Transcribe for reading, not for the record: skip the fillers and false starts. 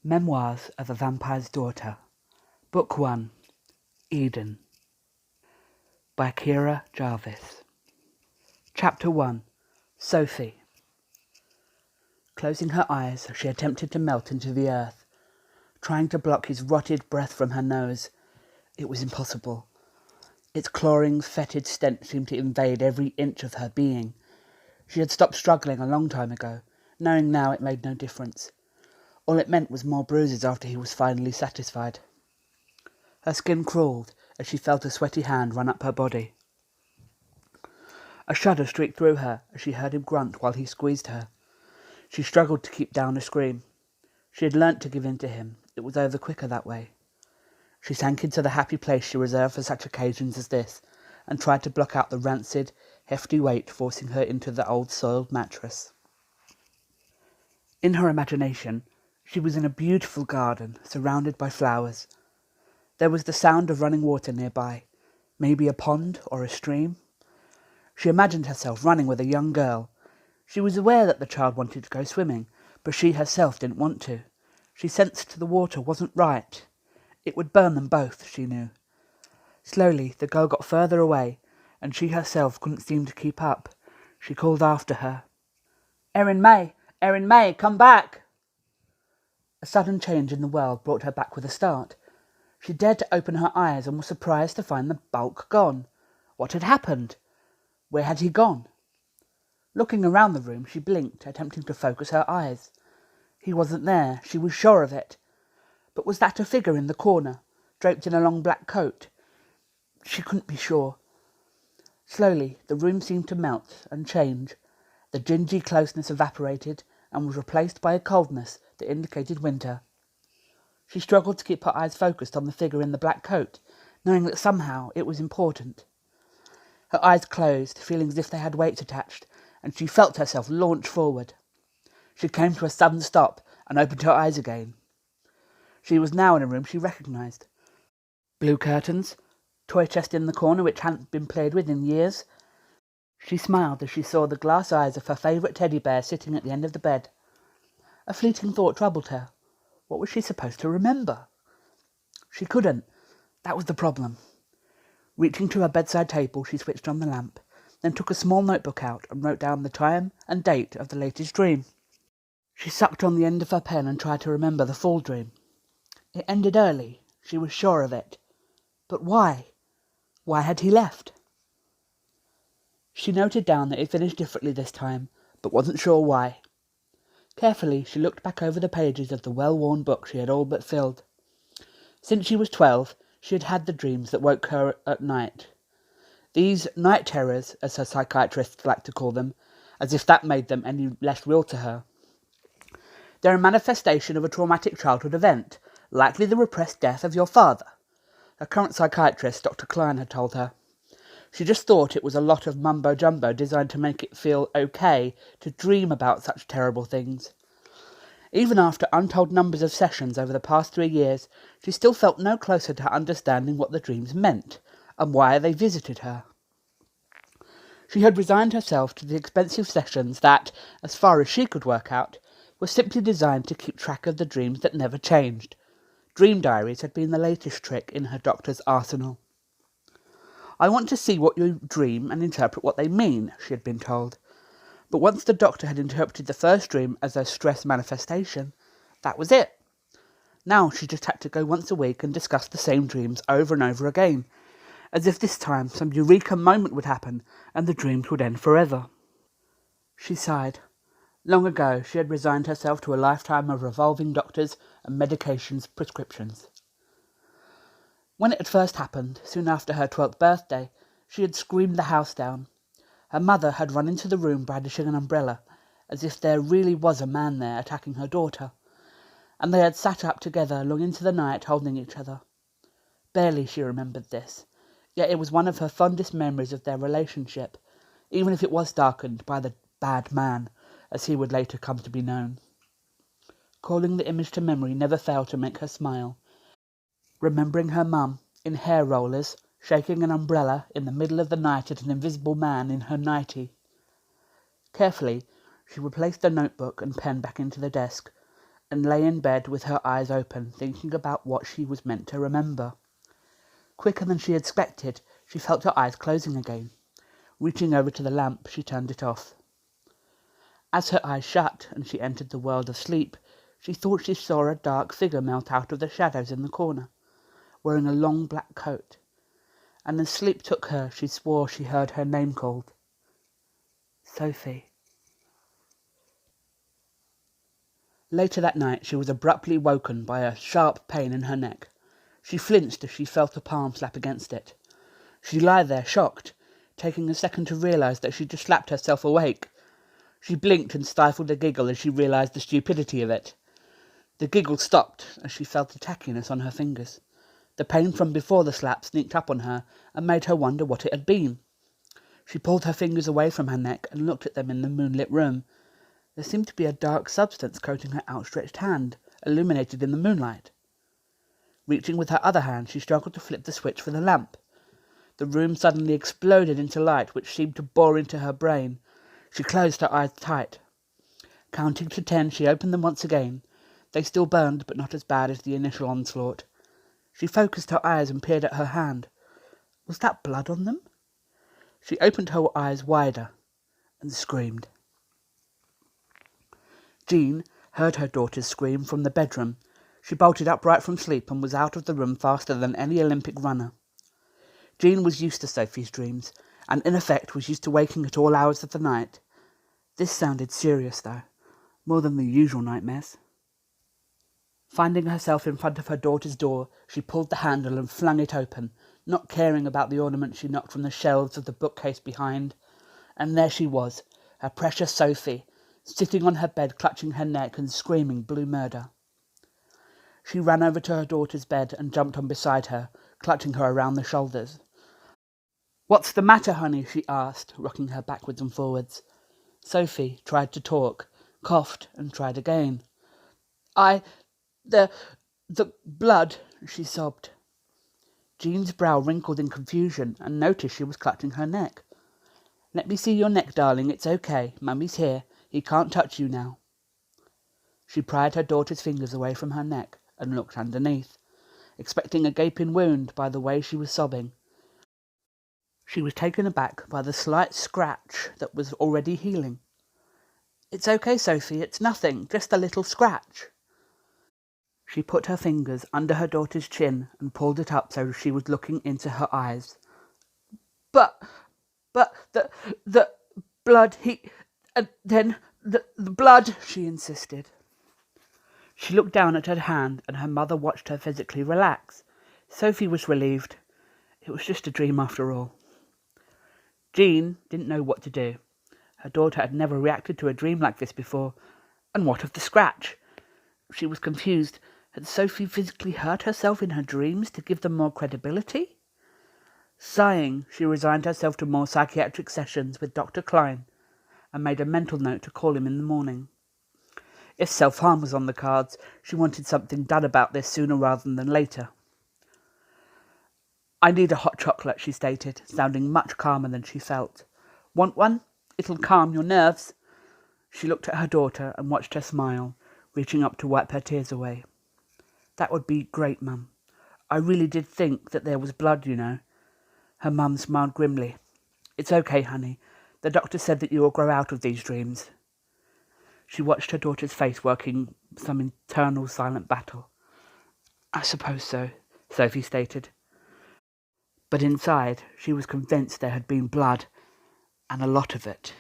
Memoirs of a Vampyre's Daughter, Book 1, Eden, by Kira Jarvis. Chapter 1, Sophie. Closing her eyes, she attempted to melt into the earth, trying to block his rotted breath from her nose. It was impossible. Its clawing, fetid stench seemed to invade every inch of her being. She had stopped struggling a long time ago, knowing now it made no difference. All it meant was more bruises after he was finally satisfied. Her skin crawled as she felt a sweaty hand run up her body. A shudder streaked through her as she heard him grunt while he squeezed her. She struggled to keep down a scream. She had learnt to give in to him. It was over quicker that way. She sank into the happy place she reserved for such occasions as this, and tried to block out the rancid, hefty weight forcing her into the old soiled mattress. In her imagination, she was in a beautiful garden, surrounded by flowers. There was the sound of running water nearby, maybe a pond or a stream. She imagined herself running with a young girl. She was aware that the child wanted to go swimming, but she herself didn't want to. She sensed the water wasn't right. It would burn them both, she knew. Slowly, the girl got further away, and she herself couldn't seem to keep up. She called after her. Erin May, come back!" A sudden change in the world brought her back with a start. She dared to open her eyes and was surprised to find the bulk gone. What had happened? Where had he gone? Looking around the room, she blinked, attempting to focus her eyes. He wasn't there, she was sure of it. But was that a figure in the corner, draped in a long black coat? She couldn't be sure. Slowly, the room seemed to melt and change. The dingy closeness evaporated and was replaced by a coldness that indicated winter. She struggled to keep her eyes focused on the figure in the black coat, knowing that somehow it was important. Her eyes closed, feeling as if they had weights attached, and she felt herself launch forward. She came to a sudden stop and opened her eyes again. She was now in a room she recognised. Blue curtains, toy chest in the corner which hadn't been played with in years. She smiled as she saw the glass eyes of her favourite teddy bear sitting at the end of the bed. A fleeting thought troubled her. What was she supposed to remember? She couldn't. That was the problem. Reaching to her bedside table, she switched on the lamp, then took a small notebook out and wrote down the time and date of the latest dream. She sucked on the end of her pen and tried to remember the full dream. It ended early. She was sure of it. But why? Why had he left? She noted down that it finished differently this time, but wasn't sure why. Carefully, she looked back over the pages of the well-worn book she had all but filled. Since she was 12, she had had the dreams that woke her at night. These night terrors, as her psychiatrists liked to call them, as if that made them any less real to her. They're a manifestation of a traumatic childhood event, likely the repressed death of your father. Her current psychiatrist, Dr. Klein, had told her. She just thought it was a lot of mumbo-jumbo designed to make it feel okay to dream about such terrible things. Even after untold numbers of sessions over the past 3 years, she still felt no closer to understanding what the dreams meant, and why they visited her. She had resigned herself to the expensive sessions that, as far as she could work out, were simply designed to keep track of the dreams that never changed. Dream diaries had been the latest trick in her doctor's arsenal. "I want to see what you dream and interpret what they mean," she had been told. But once the doctor had interpreted the first dream as a stress manifestation, that was it. Now she just had to go once a week and discuss the same dreams over and over again, as if this time some eureka moment would happen and the dreams would end forever. She sighed. Long ago she had resigned herself to a lifetime of revolving doctors and medications prescriptions. When it had first happened, soon after her 12th birthday, she had screamed the house down. Her mother had run into the room brandishing an umbrella, as if there really was a man there attacking her daughter, and they had sat up together long into the night holding each other. Barely she remembered this, yet it was one of her fondest memories of their relationship, even if it was darkened by the bad man, as he would later come to be known. Calling the image to memory never failed to make her smile. Remembering her mum, in hair rollers, shaking an umbrella in the middle of the night at an invisible man in her nightie. Carefully, she replaced the notebook and pen back into the desk, and lay in bed with her eyes open, thinking about what she was meant to remember. Quicker than she expected, she felt her eyes closing again. Reaching over to the lamp, she turned it off. As her eyes shut and she entered the world of sleep, she thought she saw a dark figure melt out of the shadows in the corner, wearing a long black coat. And as sleep took her, she swore she heard her name called. Sophie. Later that night, she was abruptly woken by a sharp pain in her neck. She flinched as she felt a palm slap against it. She lay there, shocked, taking a second to realise that she just slapped herself awake. She blinked and stifled a giggle as she realised the stupidity of it. The giggle stopped as she felt a tackiness on her fingers. The pain from before the slap sneaked up on her and made her wonder what it had been. She pulled her fingers away from her neck and looked at them in the moonlit room. There seemed to be a dark substance coating her outstretched hand, illuminated in the moonlight. Reaching with her other hand, she struggled to flip the switch for the lamp. The room suddenly exploded into light, which seemed to bore into her brain. She closed her eyes tight. Counting to 10, she opened them once again. They still burned, but not as bad as the initial onslaught. She focused her eyes and peered at her hand. Was that blood on them? She opened her eyes wider and screamed. Jean heard her daughter's scream from the bedroom. She bolted upright from sleep and was out of the room faster than any Olympic runner. Jean was used to Sophie's dreams, and in effect was used to waking at all hours of the night. This sounded serious, though, more than the usual nightmares. Finding herself in front of her daughter's door, she pulled the handle and flung it open, not caring about the ornaments she knocked from the shelves of the bookcase behind. And there she was, her precious Sophie, sitting on her bed, clutching her neck and screaming blue murder. She ran over to her daughter's bed and jumped on beside her, clutching her around the shoulders. "What's the matter, honey?" she asked, rocking her backwards and forwards. Sophie tried to talk, coughed, and tried again. The blood," she sobbed. Jean's brow wrinkled in confusion and noticed she was clutching her neck. "Let me see your neck, darling. It's okay. Mummy's here. He can't touch you now." She pried her daughter's fingers away from her neck and looked underneath, expecting a gaping wound by the way she was sobbing. She was taken aback by the slight scratch that was already healing. "It's okay, Sophie. It's nothing. Just a little scratch." She put her fingers under her daughter's chin and pulled it up so she was looking into her eyes. But the blood, the blood," she insisted. She looked down at her hand and her mother watched her physically relax. Sophie was relieved. It was just a dream after all. Jean didn't know what to do. Her daughter had never reacted to a dream like this before. And what of the scratch? She was confused. Had Sophie physically hurt herself in her dreams to give them more credibility? Sighing, she resigned herself to more psychiatric sessions with Dr. Klein and made a mental note to call him in the morning. If self-harm was on the cards, she wanted something done about this sooner rather than later. "I need a hot chocolate," she stated, sounding much calmer than she felt. "Want one? It'll calm your nerves." She looked at her daughter and watched her smile, reaching up to wipe her tears away. "That would be great, Mum. I really did think that there was blood, you know." Her mum smiled grimly. "It's okay, honey. The doctor said that you will grow out of these dreams." She watched her daughter's face working some internal silent battle. "I suppose so," Sophie stated. But inside, she was convinced there had been blood, and a lot of it.